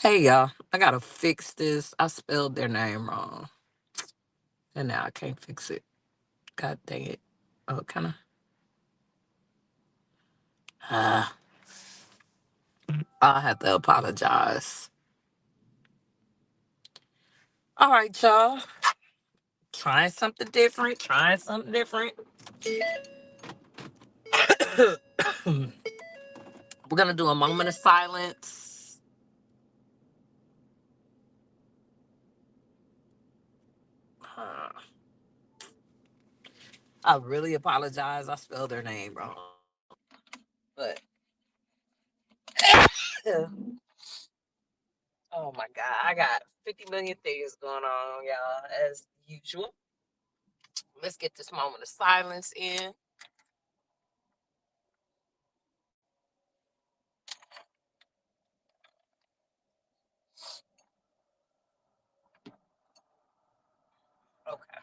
Hey y'all, I gotta fix this. I spelled their name wrong, and now I can't fix it. God dang it! Oh, kind of. Ah, I'll have to apologize. All right, y'all. Trying something different. Trying something different. We're gonna do a moment of silence. Uh, I really apologize. I spelled their name wrong, but oh my god, I got 50 million things going on, y'all, as usual. Let's get this moment of silence in. Okay.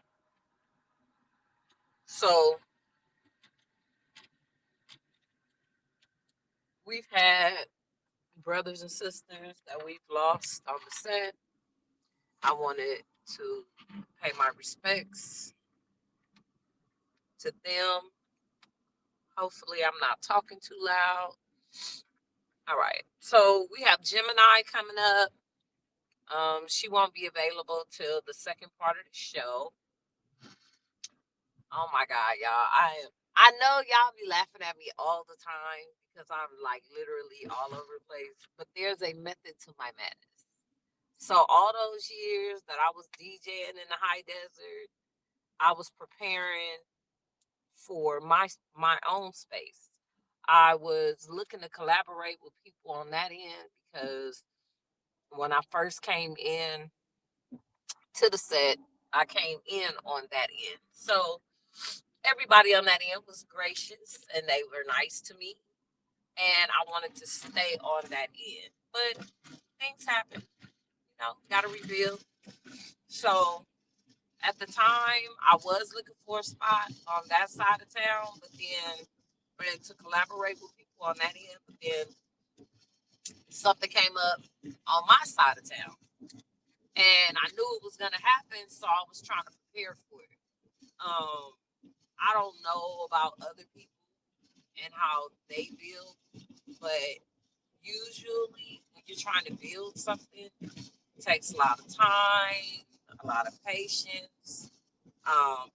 So we've had brothers and sisters that we've lost on the set. I wanted to pay my respects to them. Hopefully, I'm not talking too loud. All right. So we have Gemini coming up. She won't be available till the second part of the show. Oh my God, y'all. I know y'all be laughing at me all the time because I'm like literally all over the place. But there's a method to my madness. So all those years that I was DJing in the high desert, I was preparing for my own space. I was looking to collaborate with people on that end because when I first came in to the set, I came in on that end. So everybody on that end was gracious and they were nice to me. And I wanted to stay on that end. But things happen, gotta reveal. So at the time, I was looking for a spot on that side of town, but then ready to collaborate with people on that end. But then something came up on my side of town, and I knew it was gonna happen, so I was trying to prepare for it. Um, I don't know about other people and how they build, but usually when you're trying to build something, it takes a lot of time, a lot of patience.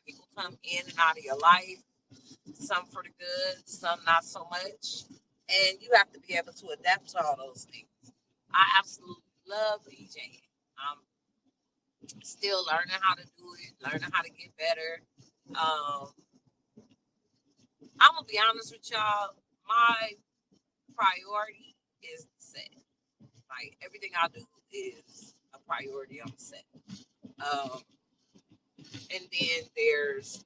People come in and out of your life, some for the good, some not so much. And you have to be able to adapt to all those things. I absolutely love DJing. I'm still learning how to do it, learning how to get better. Um, I'm gonna be honest with y'all. My priority is the set. Like everything I do is a priority on the set. Um, and then there's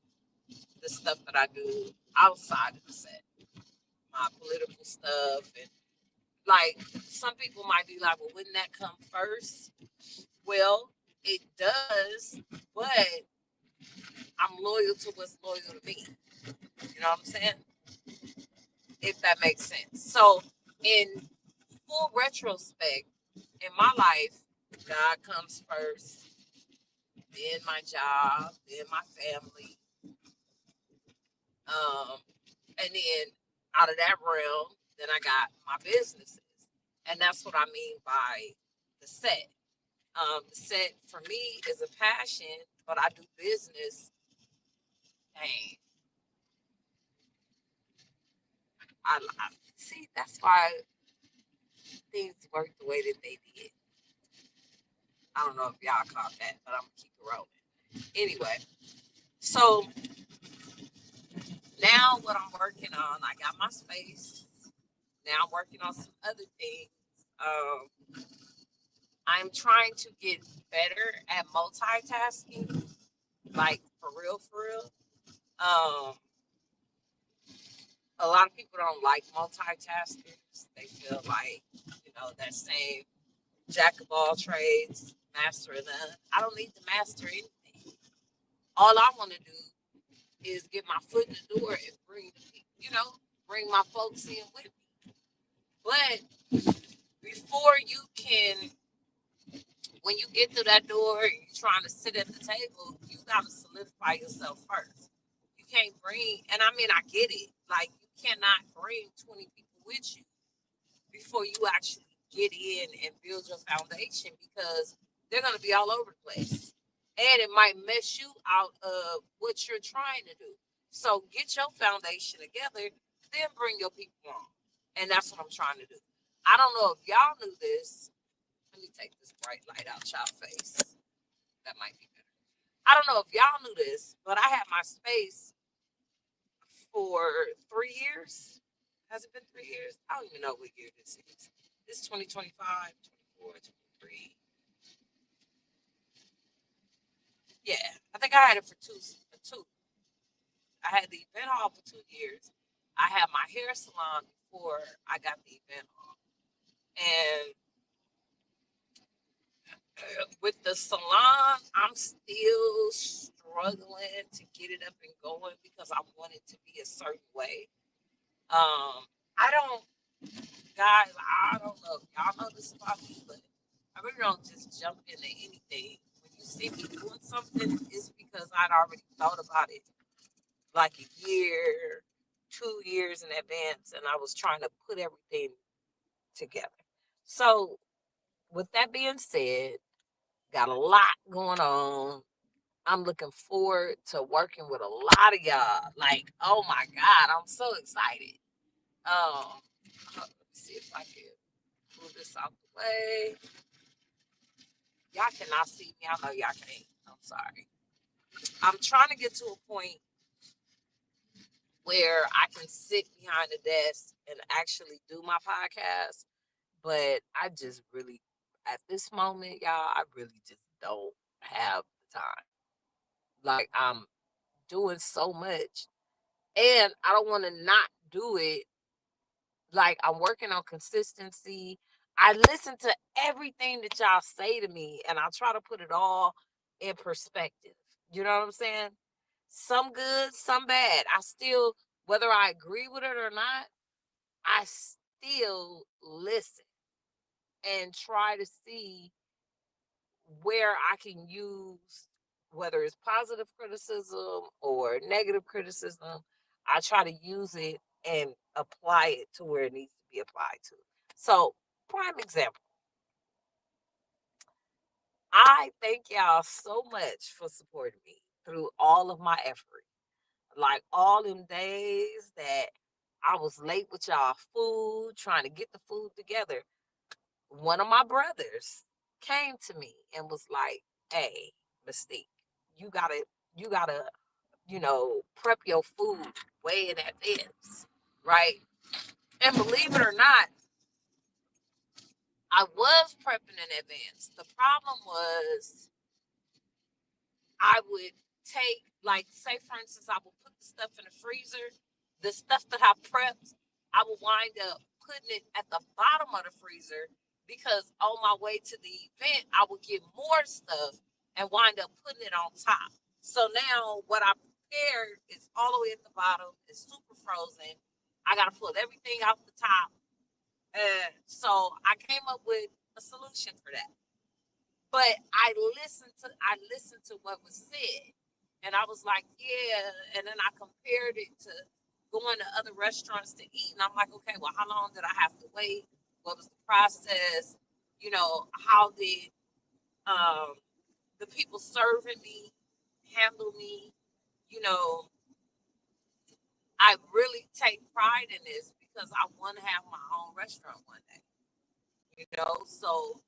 the stuff that I do outside of the set, my political stuff, and like some people might be like, "Well, wouldn't that come first?" Well, it does, but I'm loyal to what's loyal to me. You know what I'm saying? If that makes sense. So, in full retrospect, in my life, God comes first, then my job, then my family, and then out of that realm, then I got my businesses, and that's what I mean by the set. The set for me is a passion, but I do business. Dang, I see. That's why things work the way that they did. I don't know if y'all caught that, but I'm gonna keep it rolling. Anyway, so now what I'm working on, I got my space. Now I'm working on some other things. I'm trying to get better at multitasking, like for real, for real. Um, a lot of people don't like multitaskers. They feel like, that same jack of all trades, master of none. I don't need to master anything. All I want to do is get my foot in the door and bring my folks in with me. But before you can, when you get through that door and you're trying to sit at the table, you got to solidify yourself first. You can't bring, and I mean, I get it. Like, you cannot bring 20 people with you before you actually get in and build your foundation, because they're going to be all over the place. And it might mess you out of what you're trying to do. So get your foundation together, then bring your people on. And that's what I'm trying to do. I don't know if y'all knew this. Let me take this bright light out y'all face. That might be better. I don't know if y'all knew this, but I had my space for 3 years. Has it been 3 years? I don't even know what year this is. This is 2025, 24, 23. Yeah, I think I had it for two. I had the event hall for 2 years. I had my hair salon before I got the event hall. And with the salon, I'm still struggling to get it up and going because I want it to be a certain way. I don't, guys, I don't know if y'all know this about me, but I really don't just jump into anything. When you see me doing something, it's because I'd already thought about it like a year, 2 years in advance, and I was trying to put everything together. So, with that being said, got a lot going on. I'm looking forward to working with a lot of y'all. Like, oh my God, I'm so excited. Let me see if I can move this out the way. Y'all cannot see me. I know y'all can't. I'm sorry. I'm trying to get to a point where I can sit behind the desk and actually do my podcast. But I just really, at this moment, y'all, I really just don't have the time. Like, I'm doing so much, and I don't want to not do it. Like, I'm working on consistency. I listen to everything that y'all say to me, and I try to put it all in perspective. You know what I'm saying? Some good, some bad. I still, whether I agree with it or not, I still listen and try to see where I can use, whether it's positive criticism or negative criticism. I try to use it and apply it to where it needs to be applied to. So, prime example, I thank y'all so much for supporting me through all of my effort. Like, all them days that I was late with y'all food, trying to get the food together. One of my brothers came to me and was like, "Hey, Mystique, you gotta, you gotta, prep your food way in advance, right?" And believe it or not, I was prepping in advance. The problem was I would take, like, say for instance, I would put the stuff in the freezer. The stuff that I prepped, I would wind up putting it at the bottom of the freezer because on my way to the event, I would get more stuff and wind up putting it on top. So now what I prepared is all the way at the bottom. It's super frozen. I got to pull everything out the top. So I came up with a solution for that. But I listened to what was said, and I was like, yeah. And then I compared it to going to other restaurants to eat, and I'm like, okay, well, how long did I have to wait? What was the process? How did um, the people serving me handle me? You know, I really take pride in this because I want to have my own restaurant one day. So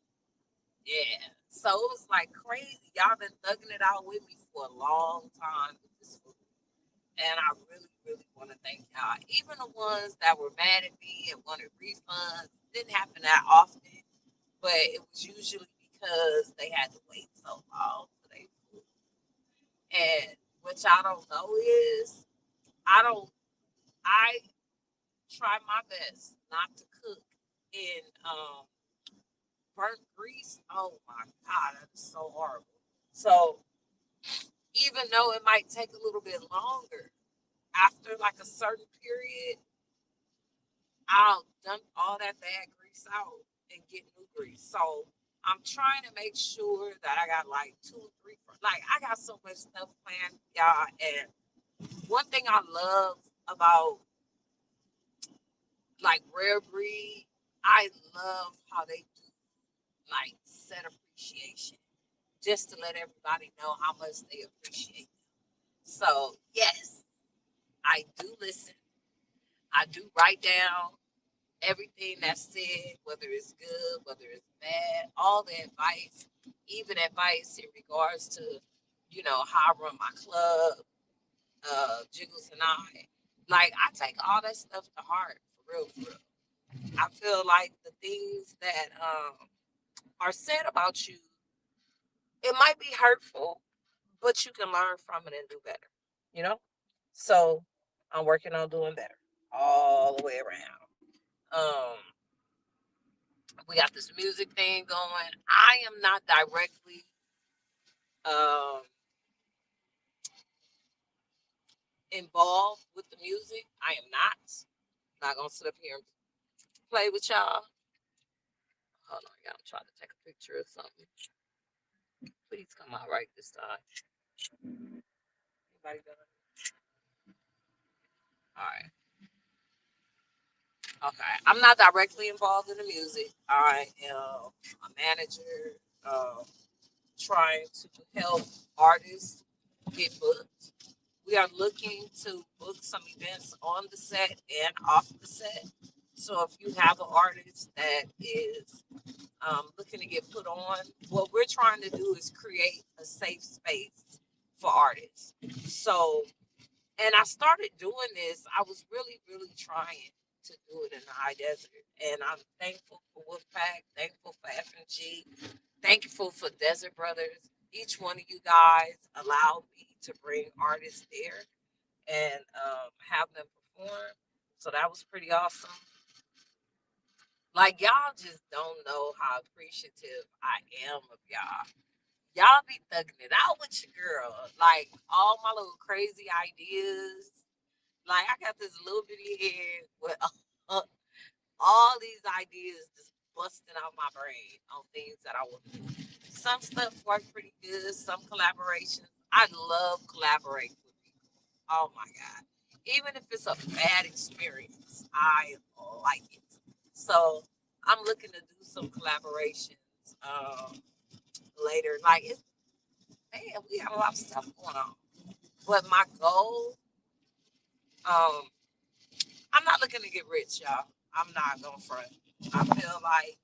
yeah. So it was like crazy. Y'all been thugging it out with me for a long time with this food. And I really, really want to thank y'all. Even the ones that were mad at me and wanted refunds, didn't happen that often. But it was usually because they had to wait so long for their food. And what y'all don't know is I don't I try my best not to cook in burnt grease. Oh my God, that's so horrible. So even though it might take a little bit longer, after like a certain period, I'll dump all that bad grease out and get new grease. So I'm trying to make sure that I got like two, three, like I got so much stuff planned, y'all. And one thing I love about like Rare Breed, I love how they do like set appreciation just to let everybody know how much they appreciate them. So yes, I do listen. I do write down everything that's said, whether it's good, whether it's bad, all the advice, even advice in regards to, how I run my club, Jiggles and I. Like, I take all that stuff to heart, for real, for real. I feel like the things that are said about you, it might be hurtful, but you can learn from it and do better, you know? So I'm working on doing better all the way around. We got this music thing going. I am not directly um, involved with the music. I am not. Not gonna sit up here and play with y'all. Hold on, y'all. I'm trying to take a picture of something. Please come out right this time. Anybody done? All right. Okay. I'm not directly involved in the music. I am a manager, trying to help artists get booked. We are looking to book some events on the set and off the set. So if you have an artist that is looking to get put on, what we're trying to do is create a safe space for artists. So, and I started doing this, I was really, really trying to do it in the high desert. And I'm thankful for Wolfpack, thankful for F&G, thankful for Desert Brothers. Each one of you guys allowed me to bring artists there and have them perform. So that was pretty awesome. Like, y'all just don't know how appreciative I am of y'all. Y'all be thugging it out with your girl. Like, all my little crazy ideas. Like, I got this little bitty head with all these ideas just busting out my brain on things that I want to do. Some stuff work pretty good, some collaborations. I love collaborating with people. Oh my God. Even if it's a bad experience, I like it. So I'm looking to do some collaborations later. Like, man, we have a lot of stuff going on. But my goal, um, I'm not looking to get rich, y'all. I'm not going to front. I feel like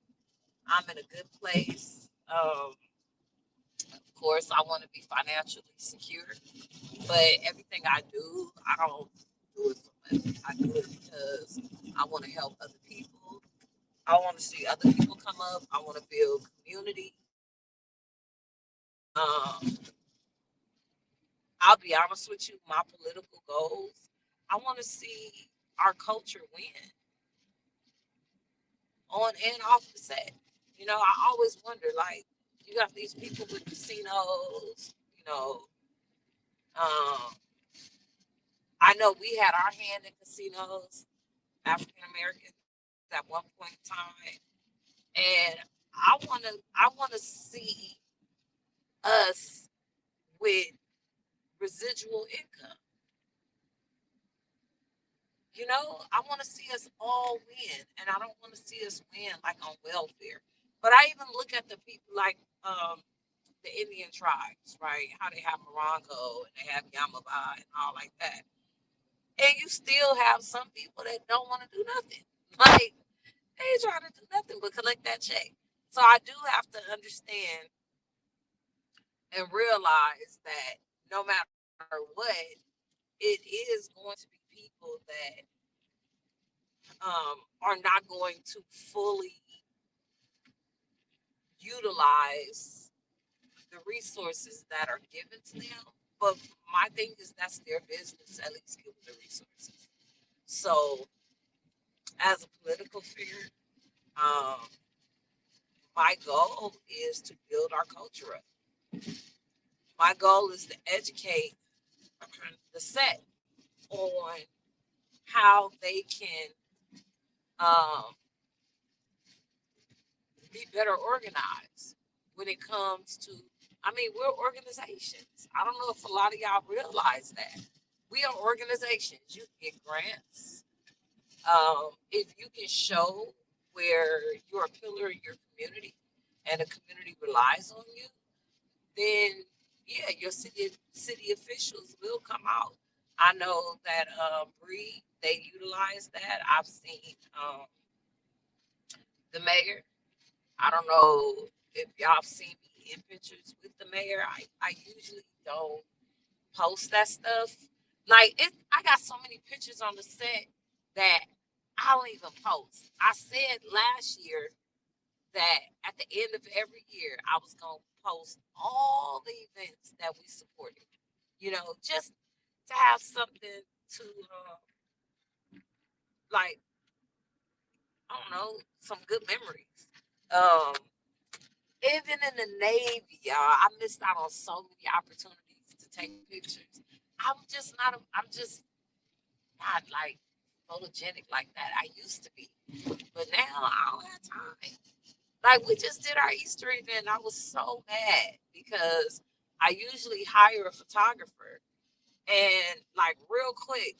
I'm in a good place. Of course, I want to be financially secure, but everything I do, I don't do it for money. I do it because I want to help other people. I want to see other people come up. I want to build community. Um, I'll be honest with you, my political goals, I want to see our culture win on and off the set. I always wonder, like, you got these people with casinos, um, I know we had our hand in casinos, African Americans at one point in time. And I wanna see us with residual income. I want to see us all win, and I don't want to see us win like on welfare. But I even look at the people like the Indian tribes, right? How they have Morongo and they have Yamaba and all like that. And you still have some people that don't want to do nothing. Like, they ain't trying to do nothing but collect that check. So I do have to understand and realize that no matter what, it is going to be people that are not going to fully utilize the resources that are given to them. But my thing is that's their business, at least give them the resources. So, as a political figure, um, my goal is to build our culture up. My goal is to educate the set on how they can um, be better organized when it comes to, I mean, we're organizations. I don't know if a lot of y'all realize that. We are organizations. You can get grants. If you can show where you're a pillar in your community and the community relies on you, then yeah, your city officials will come out. I know that Bree, they utilize that. I've seen the mayor. I don't know if y'all seen me in pictures with the mayor. I usually don't post that stuff. Like it, I got so many pictures on the set that I don't even post. I said last year that at the end of every year, I was going to post all the events that we supported. You know, just to have something to, like, I don't know, some good memories. Um, Even in the Navy, y'all, I missed out on so many opportunities to take pictures. I'm just not like photogenic like that. I used to be, but now I don't have time. Like we just did our Easter event. I was so mad because I usually hire a photographer and like real quick,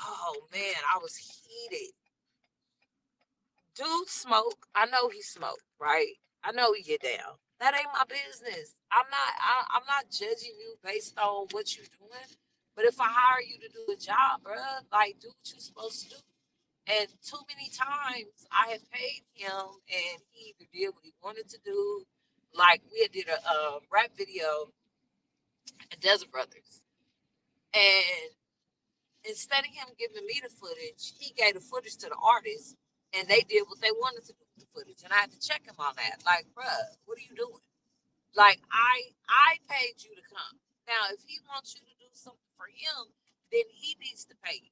oh man, I was heated. Dude smoke. I know he smoked, right? I know he get down. That ain't my business. I'm not judging you based on what you're doing. But if I hire you to do a job, bruh, like do what you're supposed to do. And too many times I have paid him and he either did what he wanted to do. Like we had did a rap video at Desert Brothers. And instead of him giving me the footage, he gave the footage to the artist and they did what they wanted to do with the footage. And I had to check him on that. Like, bruh, what are you doing? Like I paid you to come. Now if he wants you to do something for him, then he needs to pay you.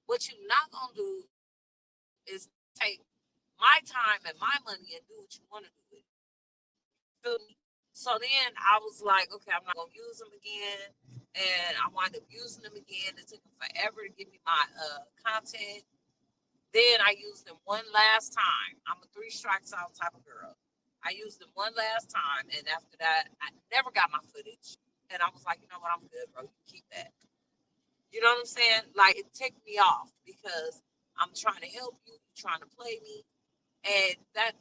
What you're not gonna do is take my time and my money and do what you want to do with it. Feel me? So then I was like, okay, I'm not gonna use them again, and I wound up using them again. It took them forever to give me my content. Then I used them one last time. I'm a three strikes out type of girl. I used them one last time, and after that, I never got my footage. And I was like, you know what, I'm good, bro. You keep that. You know what I'm saying? Like it ticked me off because I'm trying to help you, you're trying to play me, and that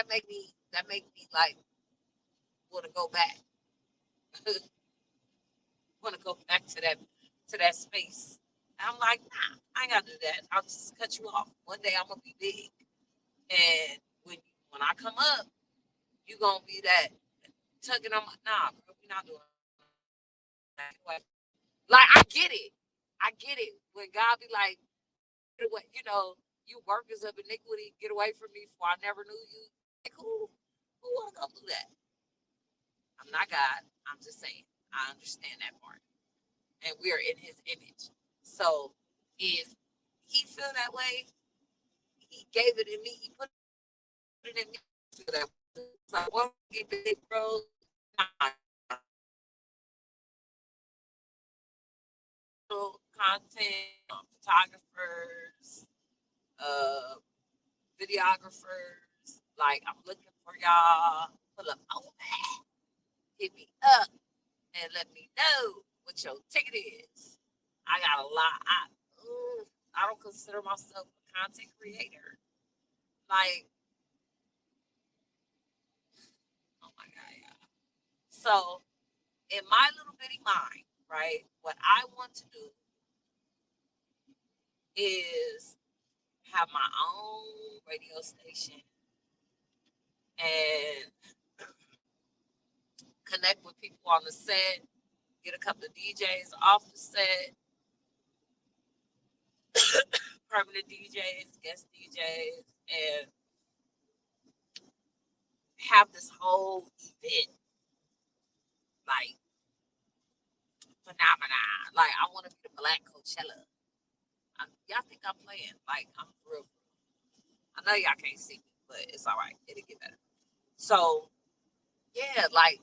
made me like want to go back, want to go back to that space. And I'm like, nah, I ain't gotta do that. I'll just cut you off. One day I'm gonna be big, and when I come up, you gonna be that tugging on my nah, bro. We not doing that. Like I get it. When God be like, get away, you workers of iniquity, get away from me, for I never knew you. Like, who wanna go do that? I'm not God. I'm just saying. I understand that part. And we're in his image. So if he feel that way, he gave it in me, he put it in me to feel that way. Like one get big bro, content, photographers, uh videographers. Like I'm looking for y'all. Pull up on that. Hit me up and let me know what your ticket is. I got a lot. I don't consider myself a content creator. Like, oh my God, yeah. So, in my little bitty mind, right, what I want to do is have my own radio station and connect with people on the set, get a couple of DJs off the set, permanent DJs, guest DJs, and have this whole event like phenomenon. Like I want to be the Black Coachella. Y'all think I'm playing? Like I'm real. I know y'all can't see me, but it's all right. It'll get better. So yeah, like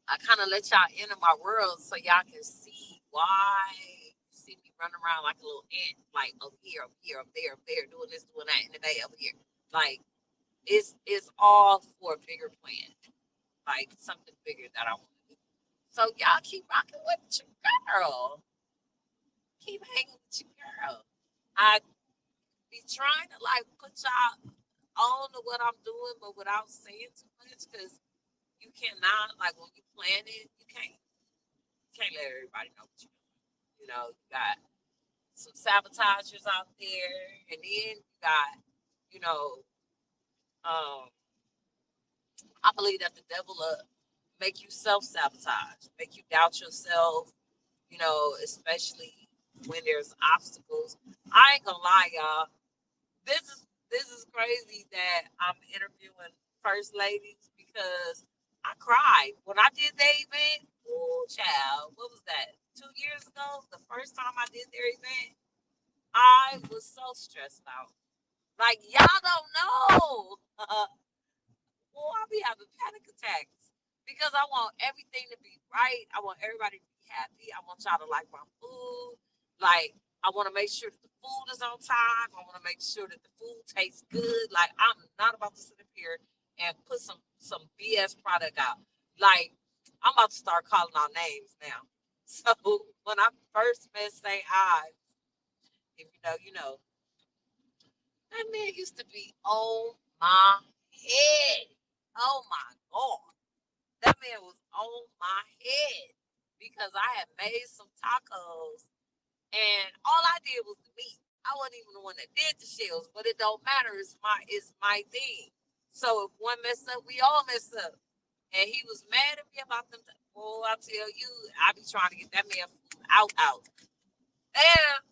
I kind of let y'all into my world so y'all can see why you see me running around like a little ant, like over here, up there, doing this, doing that, in the day over here. Like It's all for a bigger plan, like something bigger that I want to do. So y'all keep rocking with your girl. Keep hanging with your girl. I be trying to like put y'all on to what I'm doing, but without saying too much, because you cannot, like, when you plan it, you can't let everybody know what you're doing. You got some sabotagers out there, and then you got, you know, um, I believe that the devil make you self sabotage, make you doubt yourself. Especially when there's obstacles. I ain't gonna lie, y'all. This is crazy that I'm interviewing first ladies because I cried when I did the event. Ooh, child, what was that? 2 years ago, the first time I did their event, I was so stressed out. Like, y'all don't know. Well, I'll be having panic attacks because I want everything to be right. I want everybody to be happy. I want y'all to like my food. Like, I want to make sure that the food is on time. I want to make sure that the food tastes good. Like, I'm not about to sit up here and put some BS product out. Like, I'm about to start calling out names now. So when I first met St. Ives, if you know, you know, that man used to be on my head. Oh my God. That man was on my head because I had made some tacos and all I did was the meat. I wasn't even the one that did the shells, but it don't matter. It's my thing. So if one mess up, we all mess up. And he was mad at me about them. Oh, I tell you, I be trying to get that man food out. And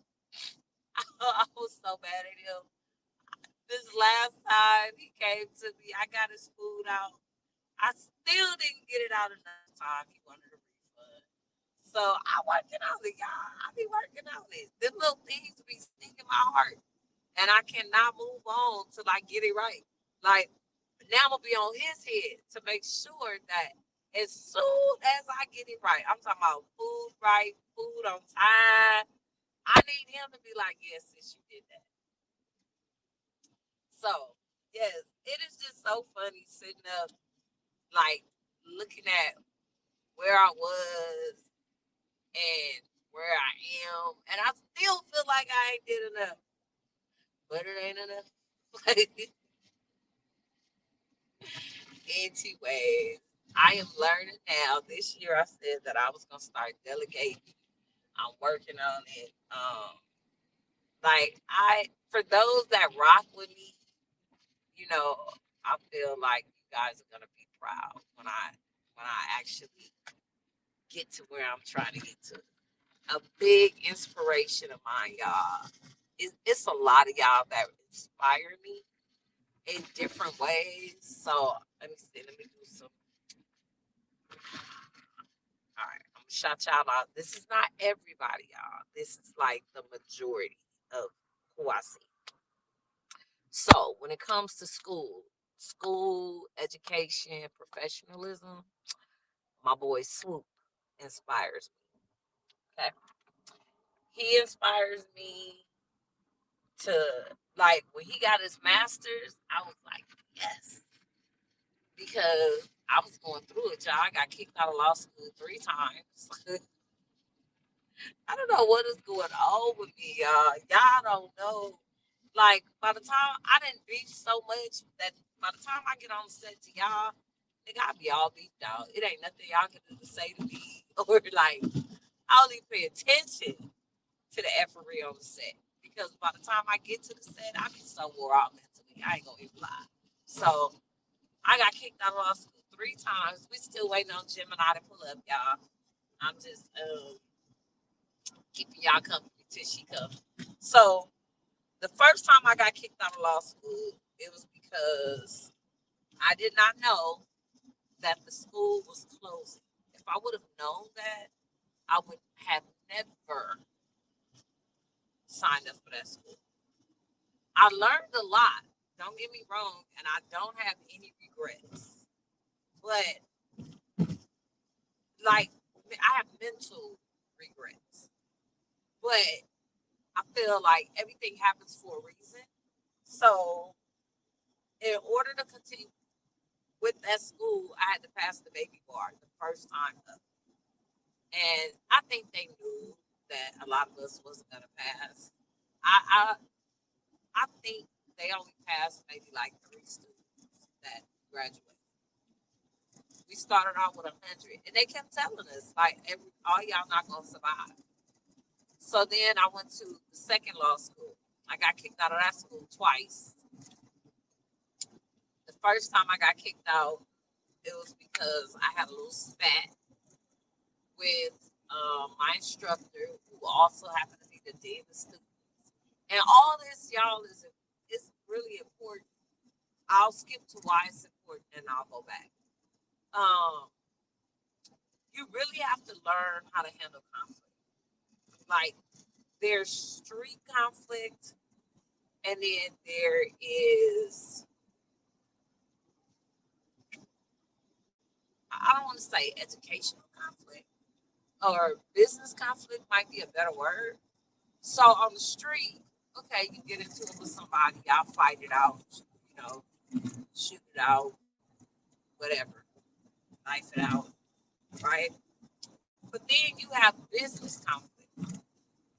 I was so mad at him. This last time he came to me, I got his food out. I still didn't get it out enough time. He wanted a refund. So I working on it, y'all. I be working on it. Them little things be stinging my heart. And I cannot move on till I get it right. Like, now I'm gonna be on his head to make sure that as soon as I get it right, I'm talking about food right, food on time. I need him to be like, yes, sis, you did that. So, yes, it is just so funny sitting up, like, looking at where I was and where I am, and I still feel like I ain't did enough, but it ain't enough. Anyway, I am learning now. This year, I said that I was gonna start delegating. I'm working on it. For those that rock with me, you know, I feel like you guys are gonna be proud when I actually get to where I'm trying to get to. A big inspiration of mine, y'all. It's a lot of y'all that inspire me in different ways. So let me see. Let me do some. All right, I'm gonna shout y'all out. This is not everybody, y'all. This is like the majority of who I see. So when it comes to school education, professionalism, my boy Swoop inspires me. Okay, he inspires me to, like, when he got his master's, I was like, yes, because I was going through it, y'all. I got kicked out of law school 3 times. I don't know what is going on with me, y'all. Y'all don't know. Like, by the time I didn't beef so much that by the time I get on set to y'all, nigga, I be all beefed out. It ain't nothing y'all can do to say to me. Or, like, I don't even pay attention to the effery on the set. Because by the time I get to the set, I be so wore out mentally. I ain't gonna even lie. So I got kicked out of law school 3 times. We still waiting on Gemini to pull up, y'all. I'm just keeping y'all company till she comes. So the first time I got kicked out of law school, it was because I did not know that the school was closing. If I would have known that, I would have never signed up for that school. I learned a lot. Don't get me wrong, and I don't have any regrets. But, like, I have mental regrets. But I feel like everything happens for a reason. So In order to continue with that school, I had to pass the baby bar the first time up. And I think they knew that a lot of us wasn't gonna pass. I I think they only passed maybe like 3 students that graduated. We started out with 100, and they kept telling us like, all y'all not gonna survive. So then I went to the second law school. I got kicked out of that school twice. The first time I got kicked out, it was because I had a little spat with my instructor, who also happened to be the dean of students. And all this, y'all, is really important. I'll skip to why it's important, and I'll go back. You really have to learn how to handle conflict. Like, there's street conflict, and then there is, I don't want to say educational conflict, or business conflict might be a better word. So on the street, okay, you get into it with somebody, y'all fight it out, shoot it out, whatever, knife it out, right? But then you have business conflict.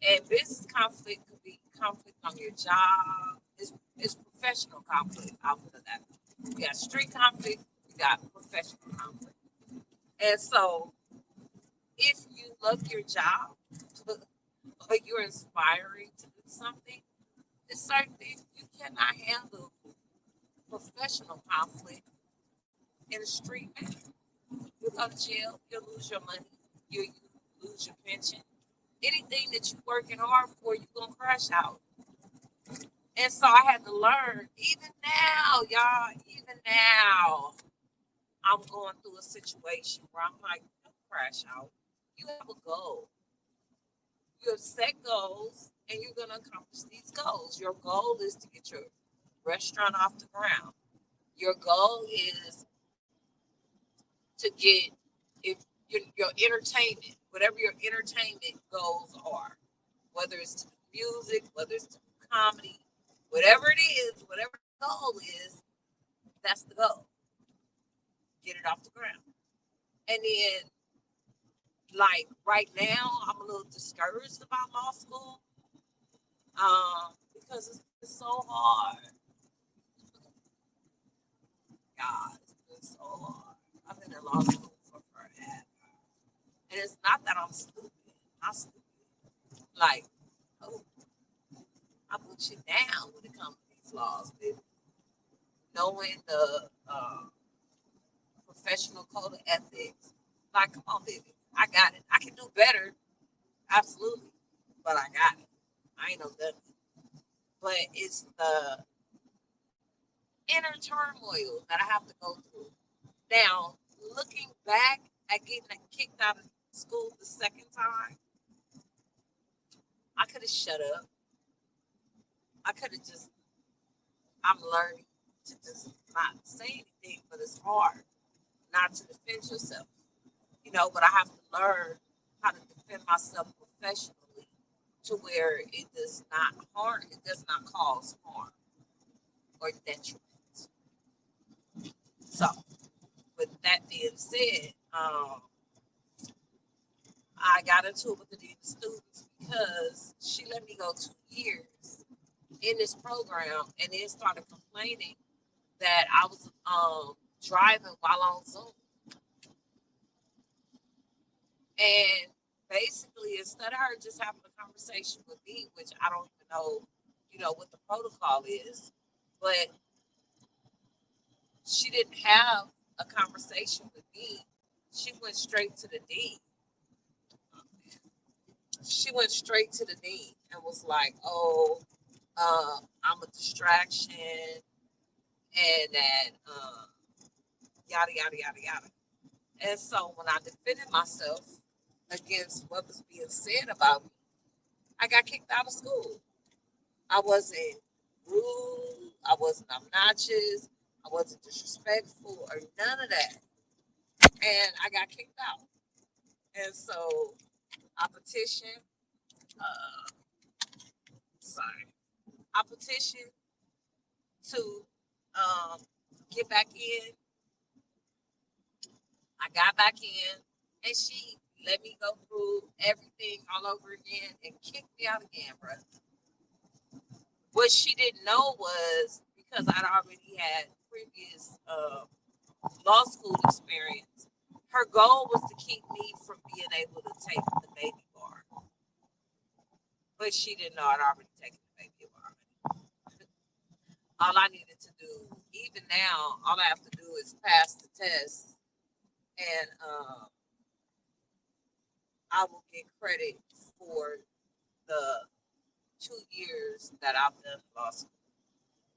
And business conflict could be conflict on your job. It's professional conflict. I'll put it that way. You got street conflict, you got professional conflict. And so if you love your job or you're inspiring to do something, it's certain things you cannot handle professional conflict in a street manner. You'll go to jail, you'll lose your money, you lose your pension. Anything that you're working hard for, you're going to crash out. And so I had to learn, even now, y'all, even now, I'm going through a situation where I'm like, don't crash out. You have a goal. You have set goals, and you're going to accomplish these goals. Your goal is to get your restaurant off the ground. Your goal is to get your entertainment, whatever your entertainment goals are, whether it's to music, whether it's to comedy, whatever it is, whatever the goal is, that's the goal. Get it off the ground. And then, like right now, I'm a little discouraged about law school because it's so hard. God, it's been so hard. I've been in law school for forever. And it's not that I'm stupid. I'm stupid. Like, oh, I put you down when it comes to these laws, baby. Knowing the professional code of ethics. Like, come on, baby. I got it. I can do better. Absolutely. But I got it. I ain't no dummy. But it's the inner turmoil that I have to go through. Now, looking back at getting kicked out of school the second time, I could have shut up. I could have just, I'm learning to just not say anything, but it's hard not to defend yourself. But I have to learn how to defend myself professionally to where it does not harm, it does not cause harm or detriment. So, with that being said, I got into it with the dean of students because she let me go 2 years in this program and then started complaining that I was driving while on Zoom. And basically, instead of her just having a conversation with me, which I don't even know, what the protocol is, but she didn't have a conversation with me. She went straight to the dean. She went straight to the dean and was like, oh, I'm a distraction and that yada, yada, yada, yada. And so when I defended myself against what was being said about me, I got kicked out of school. I wasn't rude. I wasn't obnoxious. I wasn't disrespectful or none of that. And I got kicked out. And so I petitioned. Sorry. I petitioned to get back in. I got back in, and she let me go through everything all over again and kicked me out again, bro. What she didn't know was because I'd already had previous law school experience. Her goal was to keep me from being able to take the baby bar, but she didn't know I'd already taken the baby bar. All I needed to do, even now, all I have to do is pass the test, and I will get credit for the 2 years that I've done law school.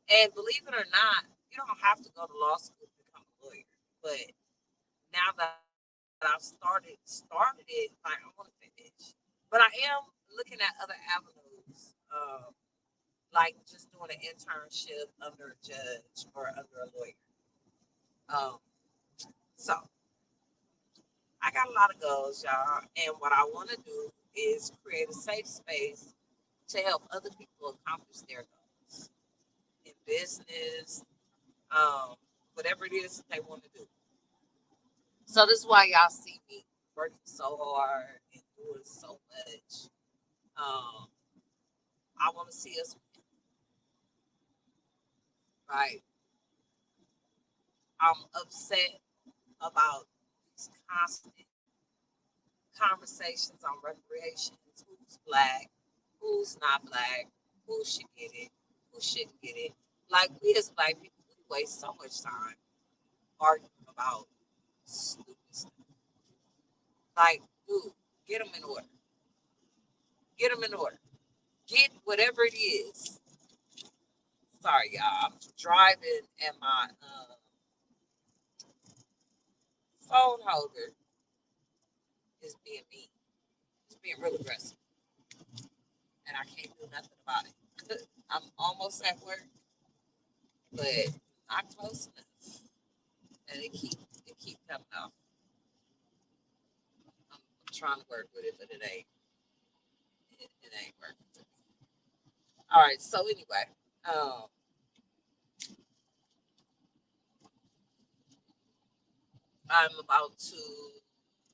And believe it or not, you don't have to go to law school to become a lawyer. But now that I've started it, like I want to finish. But I am looking at other avenues, like just doing an internship under a judge or under a lawyer. Um, so I got a lot of goals, y'all, and what I want to do is create a safe space to help other people accomplish their goals in business, um, whatever it is that they want to do. So this is why y'all see me working so hard and doing so much. Um, I want to see us win, right. I'm upset about these constant conversations on reparations. Who's black? Who's not black? Who should get it? Who shouldn't get it? Like we as black people, we waste so much time arguing about stupid stuff. Like, dude, get them in order. Get them in order. Get whatever it is. Sorry, y'all. I'm driving and my phone holder is being mean. It's being real aggressive, and I can't do nothing about it. I'm almost at work, but not close enough, and it keep coming off. I'm trying to work with it, but it ain't working. All right. So anyway, um, I'm about to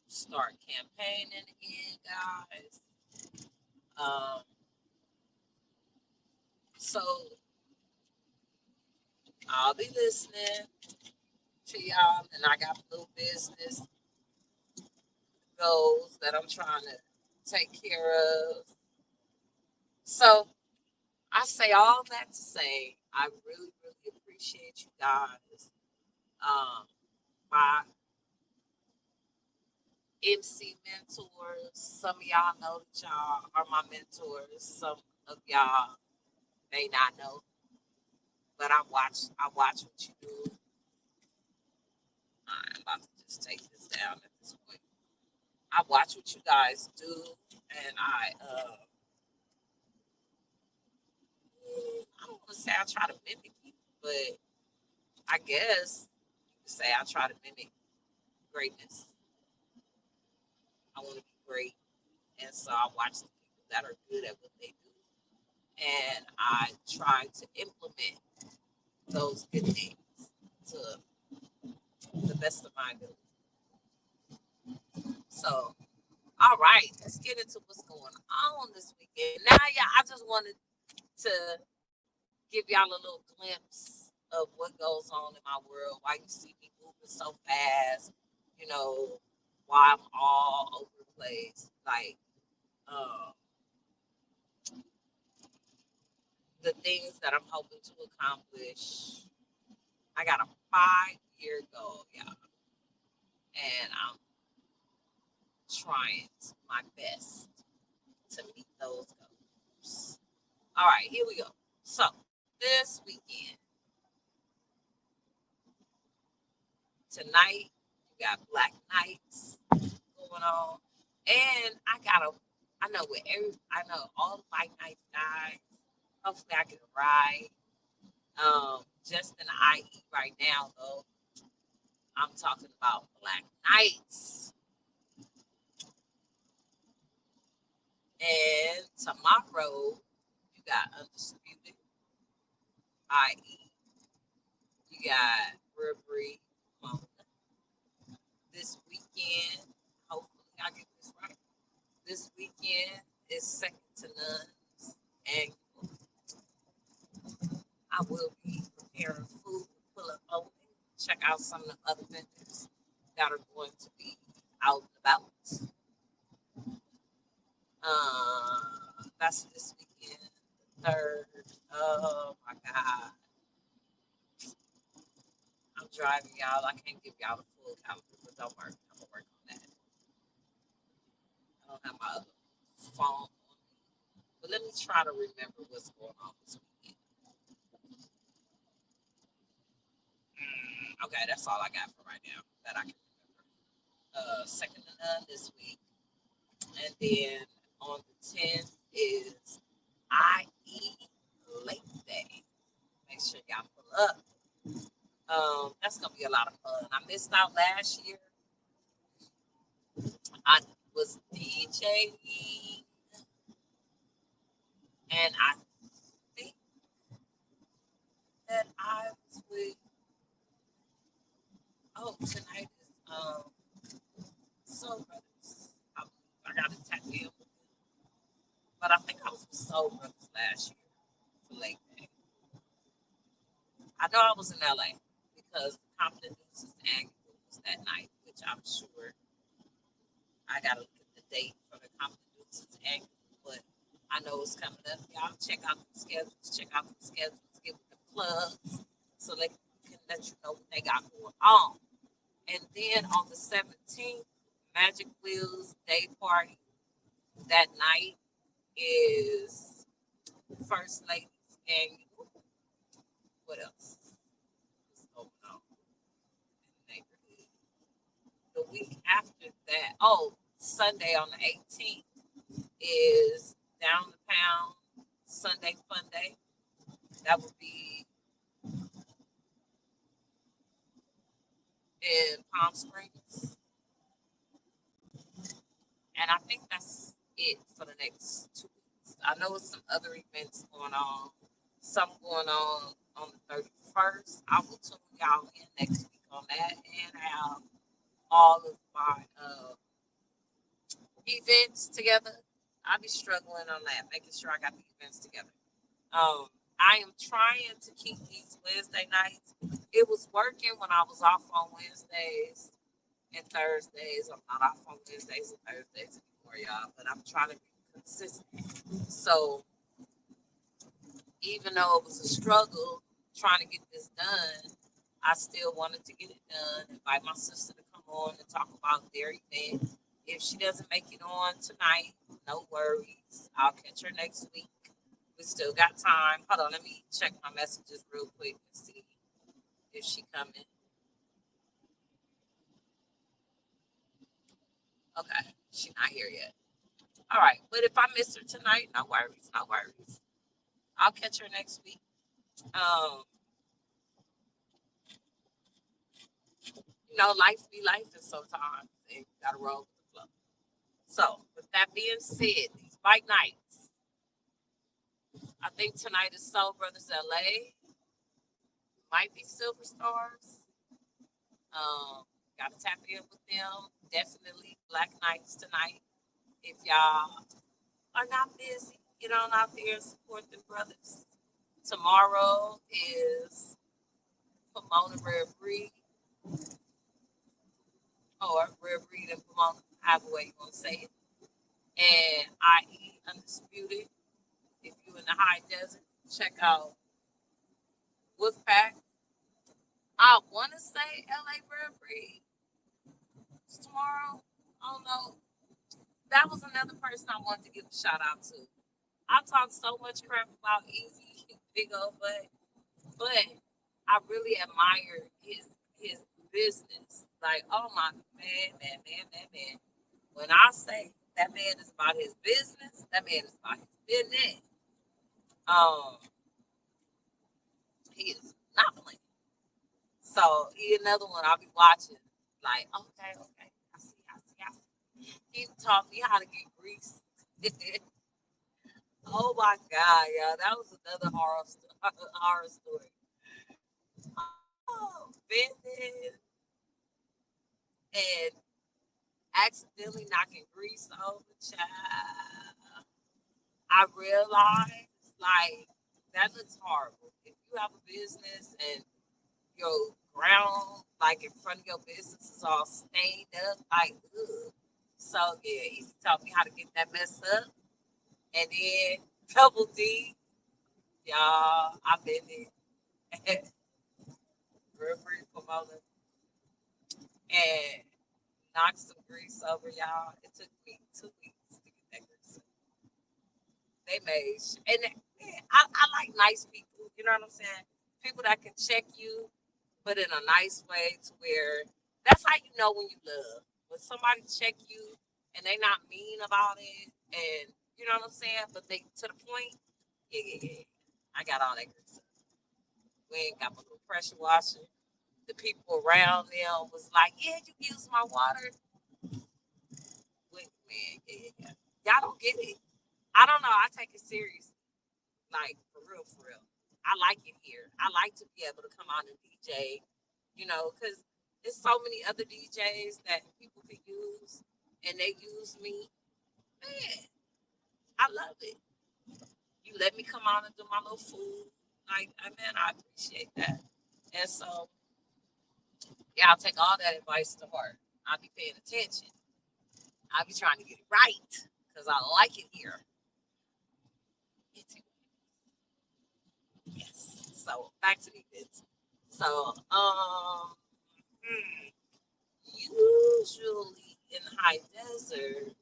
start campaigning again, guys. Um, so I'll be listening to y'all, and I got little business goals that I'm trying to take care of. So I say all that to say I really, really appreciate you guys. Um, my MC mentors. Some of y'all know that y'all are my mentors. Some of y'all may not know, but I watch what you do. I'm about to just take this down at this point. I watch what you guys do, and I don't want to say I try to mimic you, but I guess you could say I try to mimic greatness. I want to be great, and so I watch the people that are good at what they do, and I try to implement those good things to the best of my ability. So, all right, let's get into what's going on this weekend. Now, yeah, I just wanted to give y'all a little glimpse of what goes on in my world, why you see me moving so fast, you know, why I'm all over the place. Like, um, the things that I'm hoping to accomplish. I got a 5-year goal, y'all, and I'm trying my best to meet those goals. All right, here we go. So, this weekend, tonight, you got Black Nights going on. And I know I know all the Black Nights guys. Hopefully I get a ride. Just in the IE right now though. I'm talking about Black Nights. And tomorrow you got Undisputed IE. You got Burberry this weekend. Hopefully, I get this right. This weekend is second to none, and I will be preparing food, pull up open, check out some of the other vendors that are going to be out and about. That's this weekend. The third. Oh my God. I'm driving y'all. I can't give y'all the full calendar, but don't worry. I'm gonna work on that. I don't have my other phone on me. But let me try to remember what's going on this weekend. Okay, that's all I got for right now that I can remember. Second to none this week. And then on the 10th is IE Lake Day. Make sure y'all pull up. That's gonna be a lot of fun. I missed out last year. I was DJing, and I think that I was with. Oh, tonight is Soul Brothers. I got to tap in with them, but I think I was with Soul Brothers last year for Lake Day. I know I was in LA because Confident Deuce's annual was that night, which I'm sure I got to look at the date for the Confident Deuce's annual, but I know it's coming up. Y'all check out the schedules, give them the plugs so they can let you know what they got going on. And then on the 17th, Magic Wheels Day Party. That night is First Lady's annual. What else is going on in the neighborhood? The week after that, oh, Sunday on the 18th is Down the Pound Sunday Fun Day. That would be in Palm Springs. And I think that's it for the next 2 weeks. I know it's some other events going on. Some going on the 31st. I will tune y'all in next week on that and have all of my events together. I'll be struggling on that, making sure I got the events together. I am trying to keep these Wednesday nights. It was working when I was off on Wednesdays and Thursdays. I'm not off on Wednesdays and Thursdays anymore, y'all, but I'm trying to be consistent. So even though it was a struggle trying to get this done, I still wanted to get it done. Invite my sister to come on and talk about their event. If she doesn't make it on tonight, no worries. I'll catch her next week. We still got time. Hold on, let me check my messages real quick and see if she coming. Okay, she's not here yet. All right, but if I miss her tonight, no worries, no worries. I'll catch her next week. Um, life be life, and sometimes and you gotta roll with the flow. So, with that being said, these bike nights. I think tonight is Soul Brothers LA. Might be Silver Stars. Gotta tap in with them. Definitely Black Nights tonight. If y'all are not busy, get on out there and support the brothers. Tomorrow is Pomona Rare Breed, or Rare Breed and Pomona, however way you want to say it. And IE Undisputed. If you're in the high desert, check out Wolfpack. I want to say LA Rare Breed tomorrow. I don't know. That was another person I wanted to give a shout out to. I talk so much crap about Easy, big old but I really admire his business. Like, oh my man. When I say that man is about his business, that man is about his business. Um, he is not playing. So he another one I'll be watching. Like, okay, I see. He taught me how to get grease. Oh my God, yeah, that was another horror story. bending and accidentally knocking grease over, child. I realized, like, that looks horrible. If you have a business and your ground, like in front of your business, is all stained up, like, ugh. So, yeah, Easy taught me how to get that mess up. And then, double D, y'all, I've been there. Real free promoter. And knocked some grease over, y'all. It took me 2 weeks to get that grease. They made, and I like nice people. You know what I'm saying? People that can check you, but in a nice way, to where that's how you know when you love. When somebody check you and they not mean about it, and you know what I'm saying, but they to the point. Yeah, yeah, yeah. I got all that good stuff. We ain't got my little pressure washer. The people around them was like, "Yeah, you use my water." Wait, man, yeah, yeah, yeah. Y'all don't get it. I don't know. I take it serious, like for real, for real. I like it here. I like to be able to come out and DJ, because there's so many other DJs that people could use, and they use me. Man, I love it. You let me come out and do my little food. Like, man, I appreciate that. And so, yeah, I'll take all that advice to heart. I'll be paying attention. I'll be trying to get it right because I like it here. Yes. So back to the events. So, usually in high desert,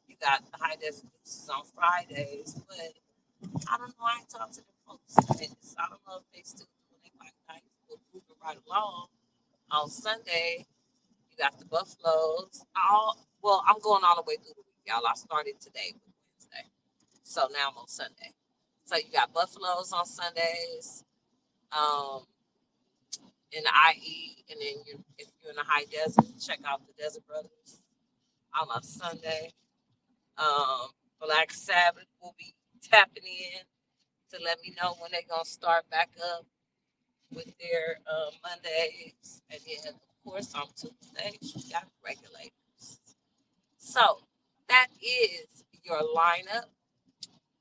you got the high desert deuces on Fridays, but I don't know. I ain't talked to the folks. I don't know if they still doing it like that. We're moving right along. On Sunday, you got the Buffaloes. I'm going all the way through the week, y'all. I started today with Wednesday, so now I'm on Sunday. So you got Buffaloes on Sundays, in the IE, and then if you're in the high desert, check out the Desert Brothers on a Sunday. Black Sabbath will be tapping in to let me know when they're gonna start back up with their Mondays, and then of course on Tuesdays you got regulators. So that is your lineup.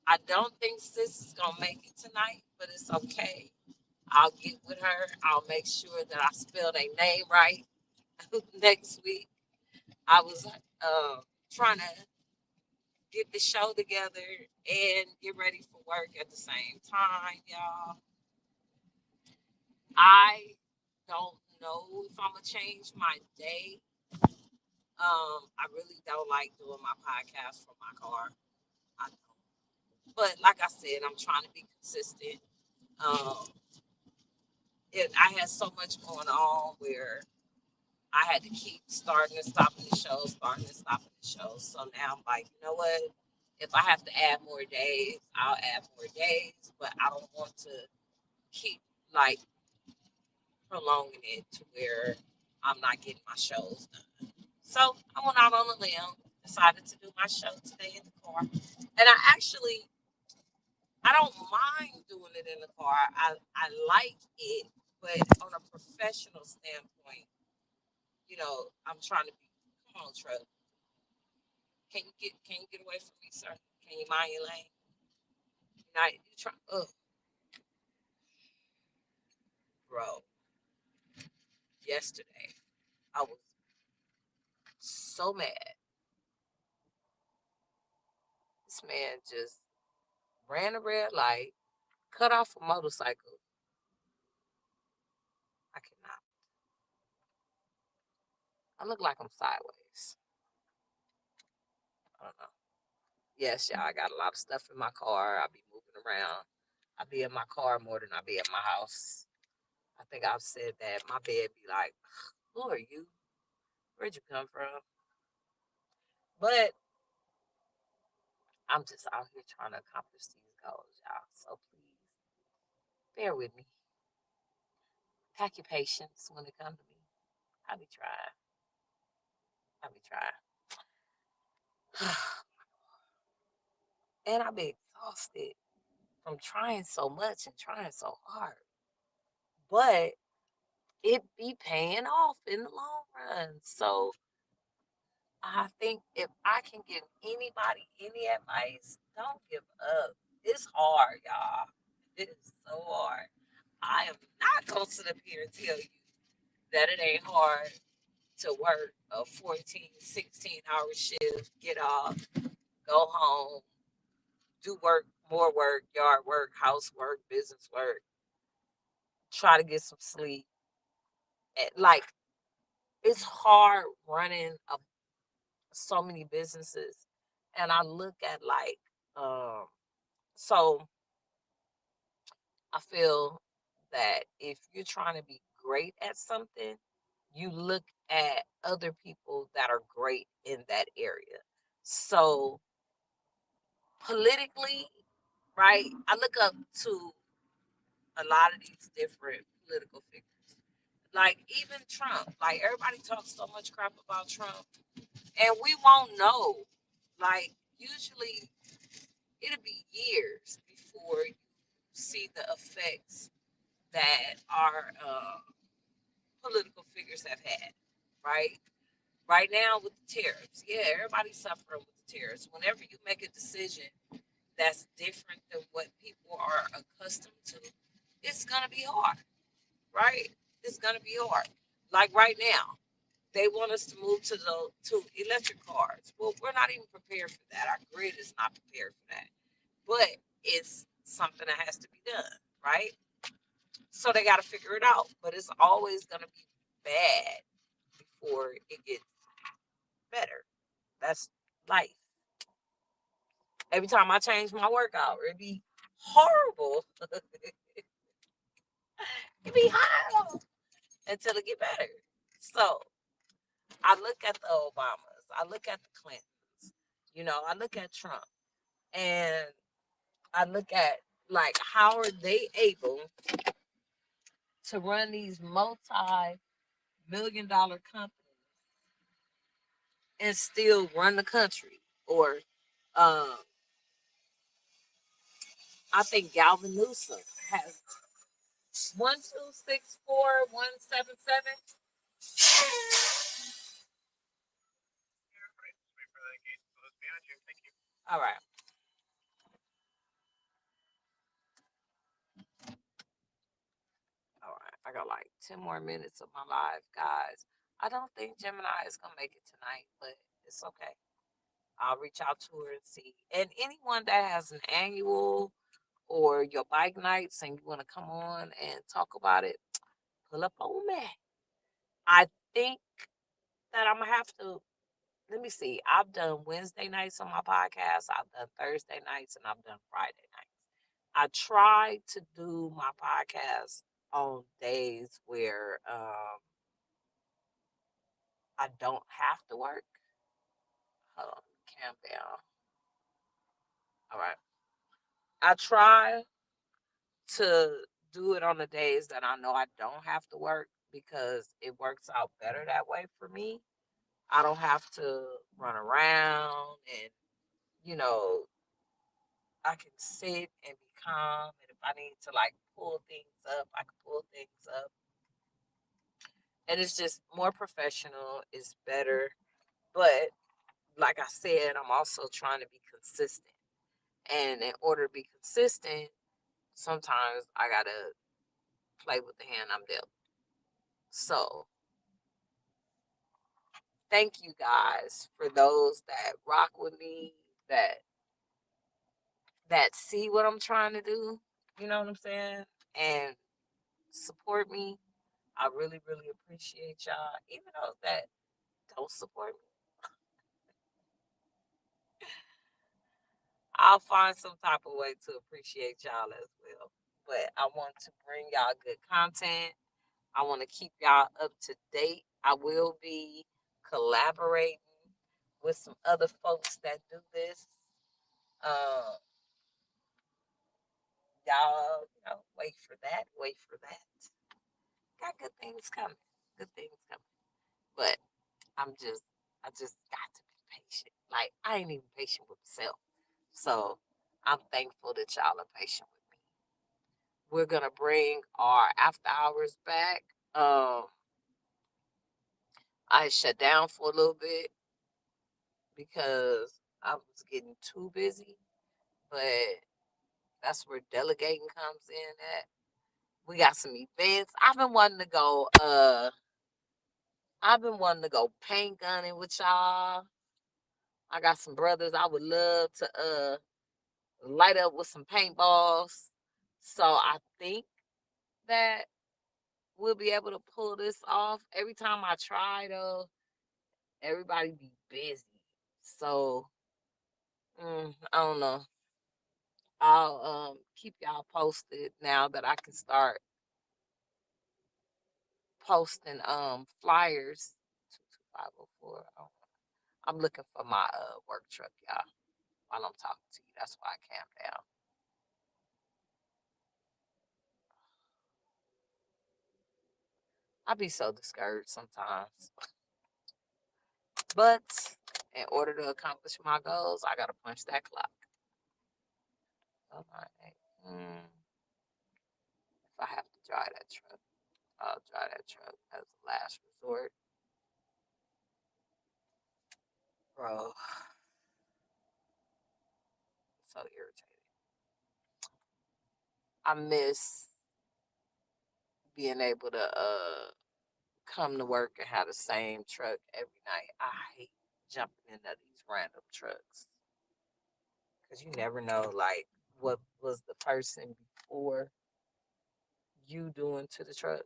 I don't think Sis is gonna make it tonight, but it's okay. I'll get with her. I'll make sure that I spell their name right next week. I was trying to get the show together and get ready for work at the same time, y'all. I don't know if I'm gonna change my day. I really don't like doing my podcast from my car. I don't. But like I said, I'm trying to be consistent. Um, I had so much going on where I had to keep starting and stopping the show, starting and stopping the show. So now I'm like, you know what? If I have to add more days, I'll add more days. But I don't want to keep like prolonging it to where I'm not getting my shows done. So I went out on a limb, decided to do my show today in the car. And I don't mind doing it in the car. I like it, but on a professional standpoint, I'm trying to be. Come on, truck. Can you get away from me, sir? Can you mind your lane? You try. Bro. Yesterday, I was so mad. This man just ran a red light, cut off a motorcycle. I cannot. I look like I'm sideways. I don't know. Yes, y'all. I got a lot of stuff in my car. I be moving around. I be in my car more than I be at my house. I think I've said that. My bed be like, "Who are you? Where'd you come from?" But I'm just out here trying to accomplish these goals, y'all. So please bear with me. Pack your patience when it comes to me. I be trying. I be trying. And I be exhausted from trying so much and trying so hard. But it be paying off in the long run. So I think if I can give anybody any advice, don't give up. It's hard, y'all. It is so hard. I am not going to sit up here and tell you that it ain't hard to work a 14, 16-hour shift, get off, go home, do work, more work, yard work, housework, business work, try to get some sleep. Like, it's hard running so many businesses. And I look at like, so I feel that if you're trying to be great at something, you look at other people that are great in that area. So politically, right, I look up to a lot of these different political figures. Like even Trump, like everybody talks so much crap about Trump, and we won't know. Like usually, it'll be years before you see the effects that our political figures have had, right? Right now with the tariffs, yeah, everybody's suffering with the tariffs. Whenever you make a decision that's different than what people are accustomed to, it's gonna be hard, right? It's gonna be hard. Like right now, they want us to move to electric cars. Well, we're not even prepared for that. Our grid is not prepared for that. But it's something that has to be done, right? So they got to figure it out. But it's always gonna be bad before it gets better. That's life. Every time I change my workout, it'd be horrible. It'd be horrible until it get better. So I look at the Obamas, I look at the Clintons, I look at Trump, and I look at like how are they able to run these multi-million-dollar companies and still run the country? Or um, I think Galvin Newsom has 1264177. All right. All right. I got like 10 more minutes of my live, guys. I don't think Gemini is going to make it tonight, but it's okay. I'll reach out to her and see. And anyone that has an annual or your bike nights and you want to come on and talk about it, pull up on me. I think that I'm going to have to, let me see. I've done Wednesday nights on my podcast, I've done Thursday nights, and I've done Friday nights. I try to do my podcast on days where I don't have to work. Hold on, calm down. All right. I try to do it on the days that I know I don't have to work because it works out better that way for me. I don't have to run around and, you know, I can sit and be calm. And if I need to like pull things up, I can pull things up. And it's just more professional, it's better. But like I said, I'm also trying to be consistent. And in order to be consistent, sometimes I gotta play with the hand I'm dealt. So thank you guys for those that rock with me, that see what I'm trying to do. You know what I'm saying? And support me. I really, really appreciate y'all. Even those that don't support me, I'll find some type of way to appreciate y'all as well. But I want to bring y'all good content. I want to keep y'all up to date. I will be collaborating with some other folks that do this. Um, y'all, wait for that. Wait for that. Got good things coming. Good things coming. But I just got to be patient. Like I ain't even patient with myself. So I'm thankful that y'all are patient with me. We're gonna bring our after hours back. Um, I shut down for a little bit because I was getting too busy, but that's where delegating comes in at. We got some events. I've been wanting to go paint gunning with y'all. I got some brothers I would love to light up with some paintballs. So I think that we'll be able to pull this off. Every time I try though, everybody be busy. So I don't know. I'll keep y'all posted now that I can start posting flyers. 22504. I'm looking for my work truck, y'all. While I'm talking to you, that's why I camped down. I be so discouraged sometimes, but in order to accomplish my goals, I gotta punch that clock. All right. If I have to drive that truck, I'll drive that truck as a last resort, bro. So irritated. I miss being able to come to work and have the same truck every night. I hate jumping into these random trucks because you never know, like, what was the person before you doing to the truck.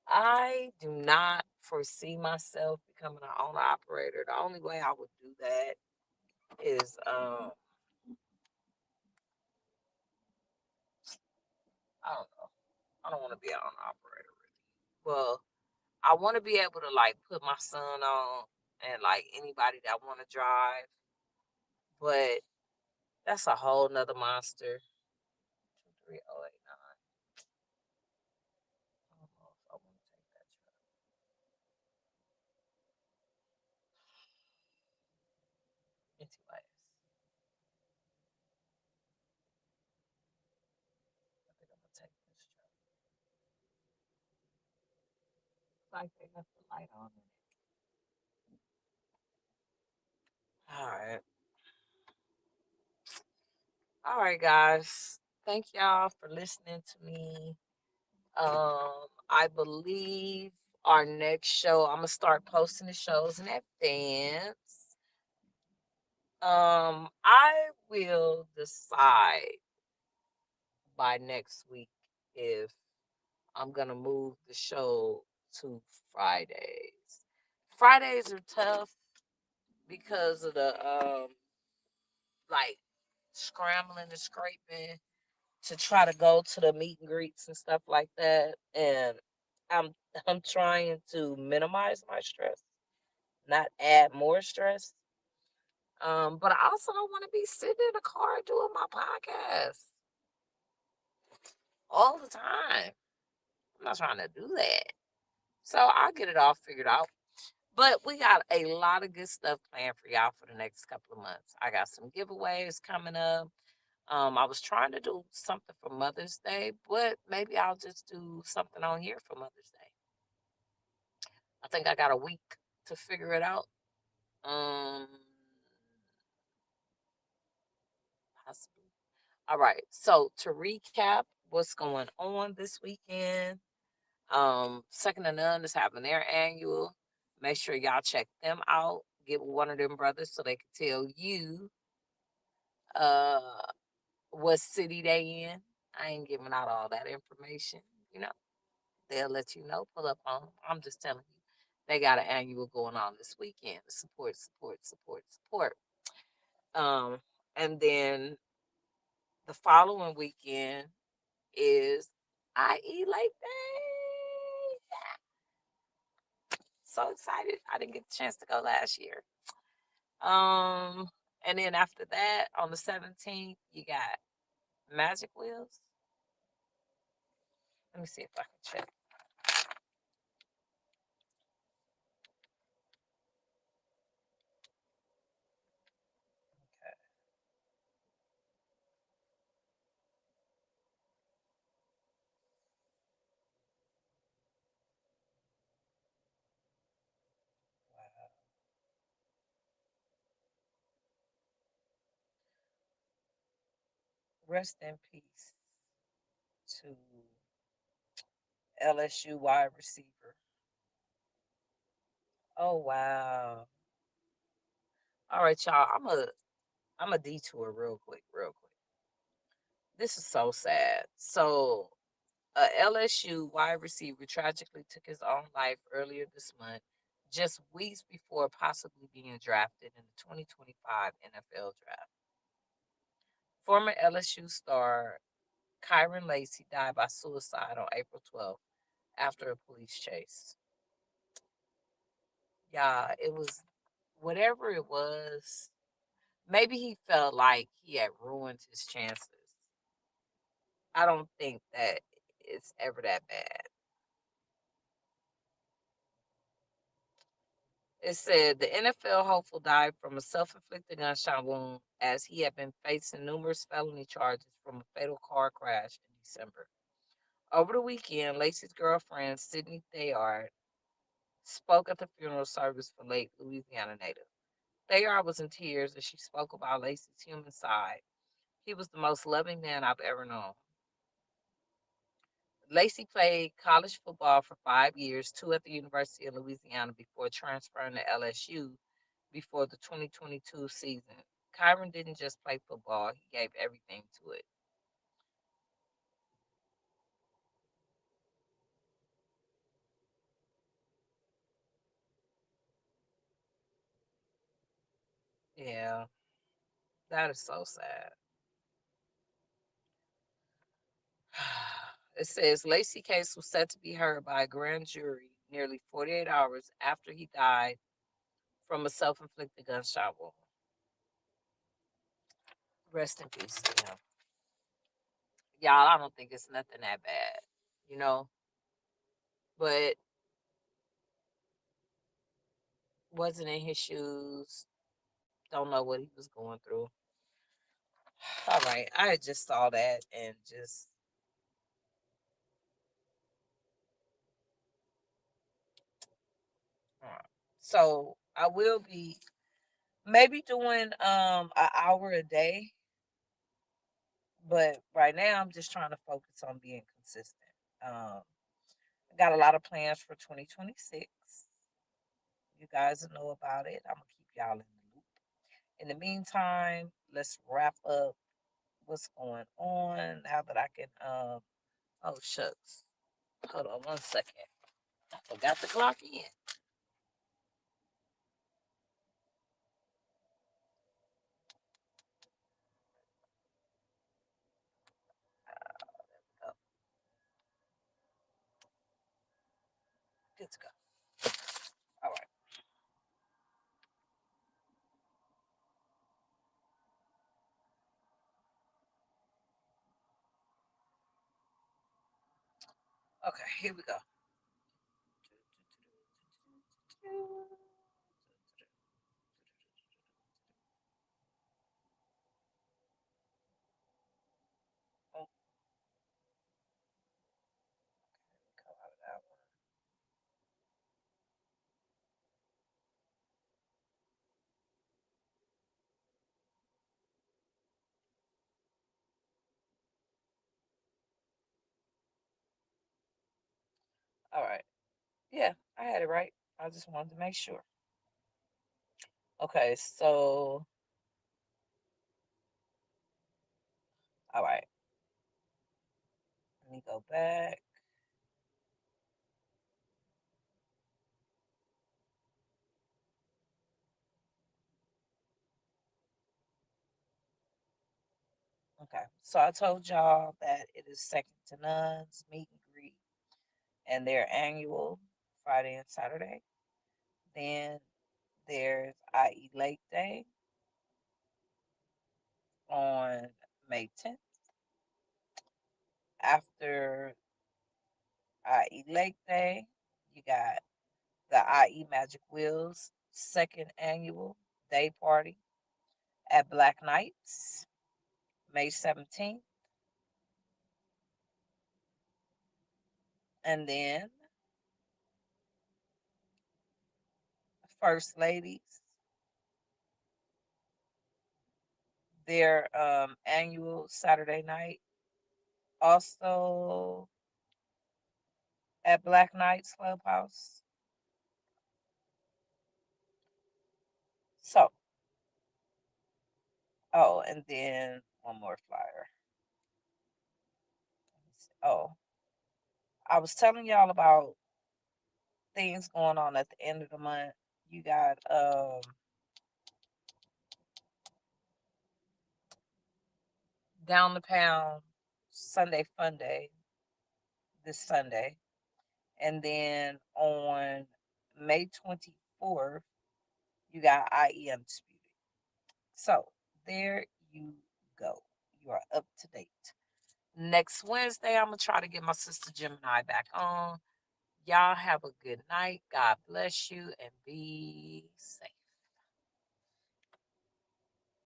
I do not foresee myself becoming an owner operator. The only way I would do that is I don't know. I don't want to be an owner operator really. Well, I want to be able to like put my son on and like anybody that want to drive, but that's a whole nother monster. 23089. I don't know if I want to take that truck. Anyways, I think I'm gonna take this truck. Like they left the light on in it. All right. All right, guys. Thank y'all for listening to me. I believe our next show, I'm gonna start posting the shows in advance. I will decide by next week if I'm gonna move the show to Fridays. Fridays are tough because of the like scrambling and scraping to try to go to the meet and greets and stuff like that. And I'm I'm trying to minimize my stress, not add more stress. But I also don't want to be sitting in the car doing my podcast all the time. I'm not trying to do that. So I'll get it all figured out. But we got a lot of good stuff planned for y'all for the next couple of months. I got some giveaways coming up. I was trying to do something for Mother's Day, but maybe I'll just do something on here for Mother's Day. I think I got a week to figure it out. Um, Possibly. All right. So to recap, what's going on this weekend? Second and None is having their annual. Make sure y'all check them out. Get with one of them brothers so they can tell you uh what city they in. I ain't giving out all that information. You know, they'll let you know. Pull up on them. I'm just telling you, they got an annual going on this weekend. Support, support, support, support. Um, and then the following weekend is IE Lake Day. So excited! I didn't get the chance to go last year. Um, and then after that, on the 17th, you got Magic Wheels. Let me see if I can check. Okay. Rest in peace to LSU wide receiver. Oh wow. All right, y'all. I'm a detour real quick, real quick. This is so sad. So a LSU wide receiver tragically took his own life earlier this month, just weeks before possibly being drafted in the 2025 NFL draft. Former LSU star Kyron Lacey died by suicide on April 12th after a police chase. Yeah, it was whatever it was. Maybe he felt like he had ruined his chances. I don't think that it's ever that bad. It said the NFL hopeful died from a self inflicted gunshot wound as he had been facing numerous felony charges from a fatal car crash in December. Over the weekend, Lacey's girlfriend, Sydney Thayard, spoke at the funeral service for late Louisiana native. Thayard was in tears as she spoke about Lacey's human side. He was the most loving man I've ever known. Lacey played college football for 5 years, two at the University of Louisiana before transferring to LSU before the 2022 season. Kyron didn't just play football, he gave everything to it. Yeah, that is so sad. It says Lacey case was set to be heard by a grand jury nearly 48 hours after he died from a self-inflicted gunshot wound. Rest in peace to him. Y'all, I don't think it's nothing that bad, you know, but wasn't in his shoes. Don't know what he was going through. All right, I just saw that and just so I will be maybe doing an hour a day, but right now I'm just trying to focus on being consistent. Um, I got a lot of plans for 2026. You guys know about it. I'm gonna keep y'all in the loop. In the meantime, let's wrap up what's going on now that I can. Oh shucks, hold on 1 second. I forgot to clock in. Oh, good to go. All right. Okay, here we go. Oh, come out of that one. All right. Yeah, I had it right. I just wanted to make sure. Okay, so all right. Let me go back. Okay, so I told y'all that it is second to none's meet and greet, and their annual Friday and Saturday. Then there's IE Lake Day on May 10th. After IE Lake Day, you got the IE Magic Wheels second annual day party at Black Knights, May 17th. And then First Ladies, their annual Saturday night. Also at Black Knights Clubhouse. So, oh, and then one more flyer. Oh, I was telling y'all about things going on at the end of the month. You got Down the Pound Sunday Fun Day this Sunday. And then on May 24th, you got IEM Disputed. So there you go. You are up to date. Next Wednesday, I'm going to try to get my sister Gemini back on. Y'all have a good night. God bless you and be safe.